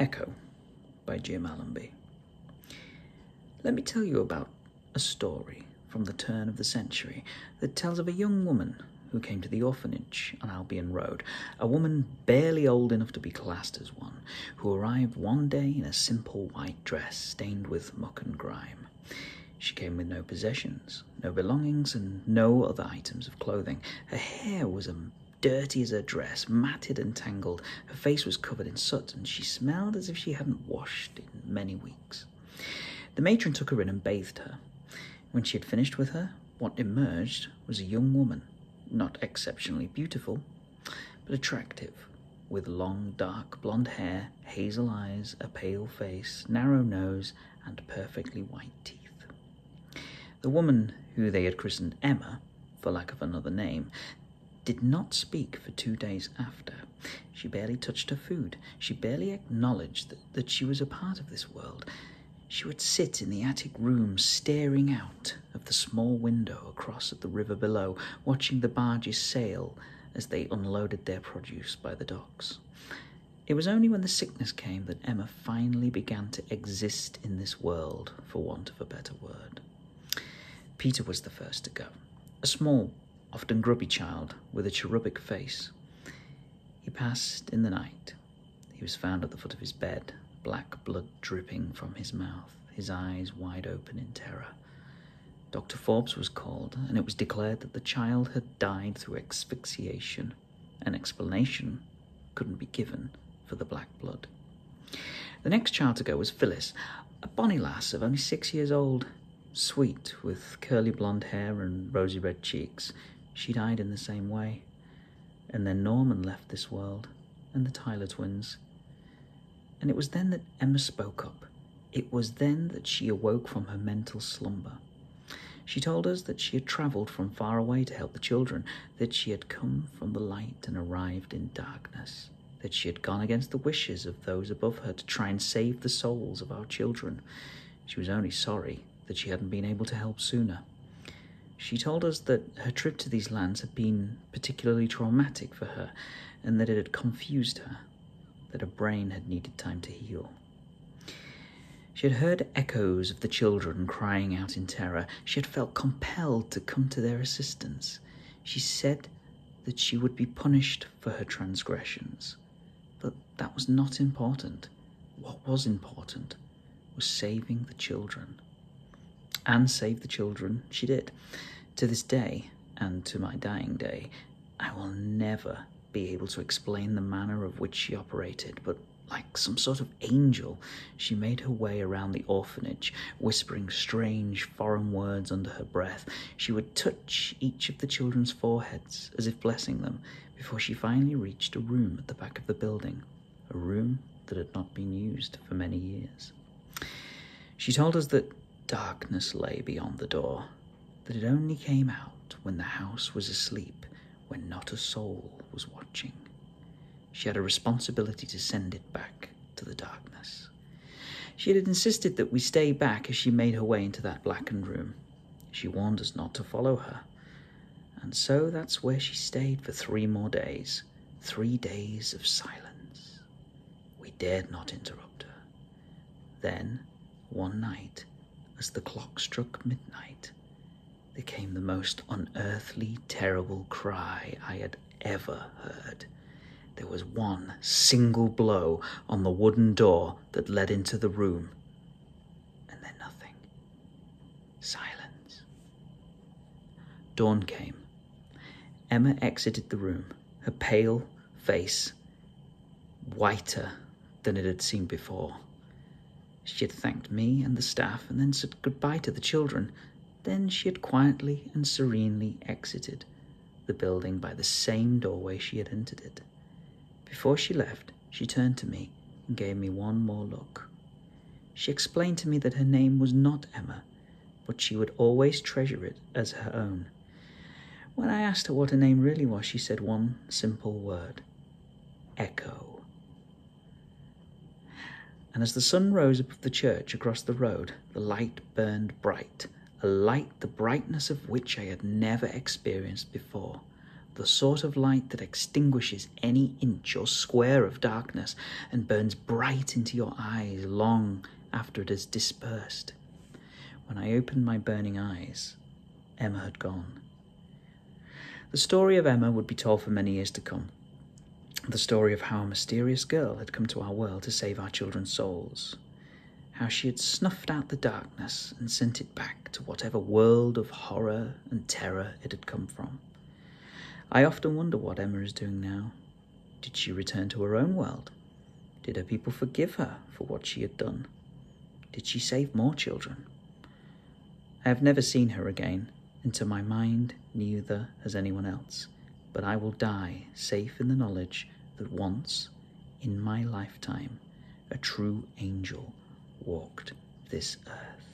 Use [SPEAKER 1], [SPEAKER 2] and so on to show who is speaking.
[SPEAKER 1] Echo by Jim Allenby. Let me tell you about a story from the turn of the century that tells of a young woman who came to the orphanage on Albion Road, a woman barely old enough to be classed as one, who arrived one day in a simple white dress stained with muck and grime. She came with no possessions, no belongings, and no other items of clothing. Her hair was dirty as her dress, matted and tangled. Her face was covered in soot, and she smelled as if she hadn't washed in many weeks. The matron took her in and bathed her. When she had finished with her, what emerged was a young woman, not exceptionally beautiful, but attractive, with long, dark blonde hair, hazel eyes, a pale face, narrow nose, and perfectly white teeth. The woman, who they had christened Emma, for lack of another name, did not speak for 2 days after. She barely touched her food. She barely acknowledged that she was a part of this world. She would sit in the attic room, staring out of the small window across at the river below, watching the barges sail as they unloaded their produce by the docks. It was only when the sickness came that Emma finally began to exist in this world, for want of a better word. Peter was the first to go, a small, often grubby child with a cherubic face. He passed in the night. He was found at the foot of his bed, black blood dripping from his mouth, his eyes wide open in terror. Dr. Forbes was called, and it was declared that the child had died through asphyxiation. An explanation couldn't be given for the black blood. The next child to go was Phyllis, a bonny lass of only 6 years old, sweet, with curly blonde hair and rosy red cheeks. She died in the same way. And then Norman left this world, and the Tyler twins. And it was then that Emma spoke up. It was then that she awoke from her mental slumber. She told us that she had travelled from far away to help the children, that she had come from the light and arrived in darkness, that she had gone against the wishes of those above her to try and save the souls of our children. She was only sorry that she hadn't been able to help sooner. She told us that her trip to these lands had been particularly traumatic for her, and that it had confused her, that her brain had needed time to heal. She had heard echoes of the children crying out in terror. She had felt compelled to come to their assistance. She said that she would be punished for her transgressions, but that was not important. What was important was saving the children. And save the children she did. To this day, and to my dying day, I will never be able to explain the manner of which she operated, but like some sort of angel, she made her way around the orphanage, whispering strange foreign words under her breath. She would touch each of the children's foreheads, as if blessing them, before she finally reached a room at the back of the building, a room that had not been used for many years. She told us that darkness lay beyond the door, that it only came out when the house was asleep, when not a soul was watching. She had a responsibility to send it back to the darkness. She had insisted that we stay back as she made her way into that blackened room. She warned us not to follow her. And so that's where she stayed for 3 more days, 3 days of silence. We dared not interrupt her. Then, one night, as the clock struck midnight, there came the most unearthly, terrible cry I had ever heard. There was one single blow on the wooden door that led into the room, and then nothing. Silence. Dawn came. Emma exited the room, her pale face whiter than it had seemed before. She had thanked me and the staff and then said goodbye to the children. Then she had quietly and serenely exited the building by the same doorway she had entered it. Before she left, she turned to me and gave me one more look. She explained to me that her name was not Emma, but she would always treasure it as her own. When I asked her what her name really was, she said one simple word: Echo. And as the sun rose above the church across the road, the light burned bright, a light the brightness of which I had never experienced before. the sort of light that extinguishes any inch or square of darkness and burns bright into your eyes long after it has dispersed. When I opened my burning eyes, Emma had gone. The story of Emma would be told for many years to come. The story of how a mysterious girl had come to our world to save our children's souls. How she had snuffed out the darkness and sent it back to whatever world of horror and terror it had come from. I often wonder what Emma is doing now. Did she return to her own world? Did her people forgive her for what she had done? Did she save more children? I have never seen her again, and to my mind neither has anyone else, but I will die safe in the knowledge that once, in my lifetime, a true angel walked this earth.